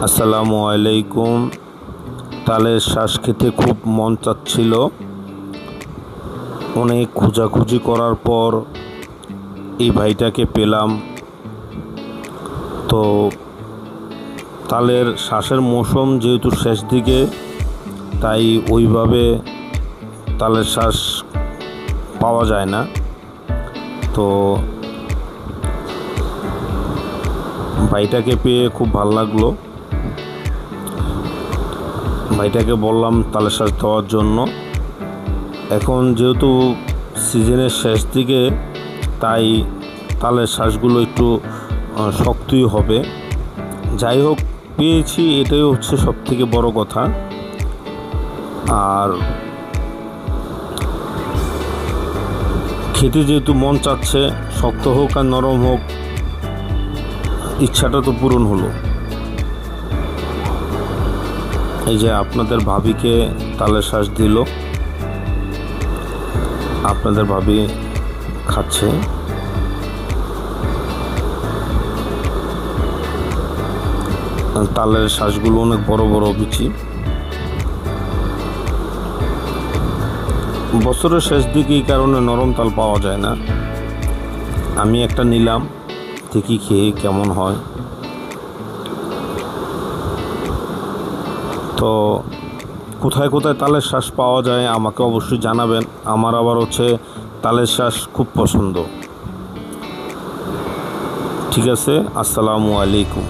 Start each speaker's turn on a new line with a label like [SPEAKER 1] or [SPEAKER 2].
[SPEAKER 1] আসসালামু আলাইকুম। তালের শ্বাস খেতে খুব মন চাচ্ছিল। অনেক খোঁজাখুঁজি করার পর এই ভাইটাকে পেলাম। তো তালের শ্বাসের মৌসুম যেহেতু শেষ দিকে, তাই ওইভাবে তালের শ্বাস পাওয়া যায় না। তো ভাইটাকে পেয়ে খুব ভালো লাগলো। ভাইটাকে বললাম তালের শ্বাস দেওয়ার জন্য। এখন যেহেতু সিজনের শেষ দিকে, তাই তালের শ্বাসগুলো একটু শক্তই হবে। যাই হোক, পেয়েছি, এটাই হচ্ছে সবথেকে বড় কথা। আর খেতে যেহেতু মন চাচ্ছে, শক্ত হোক আর নরম হোক, ইচ্ছাটা তো পূরণ হলো। এই যে আপনাদের ভাবিকে তালের শ্বাস দিল, আপনাদের ভাবি খাচ্ছে। তালের শ্বাসগুলো অনেক বড় বড় বিচি। বছরের শেষ দিকে এই কারণে নরম তাল পাওয়া যায় না। আমি একটা নিলাম, দেখি খেয়ে কেমন হয়। তো কোথায় কোথায় তালের শ্বাস পাওয়া যায় আমাকে অবশ্যই জানাবেন। আমার আবার হচ্ছে তালের শ্বাস খুব পছন্দ। ঠিক আছে, আসসালামু আলাইকুম।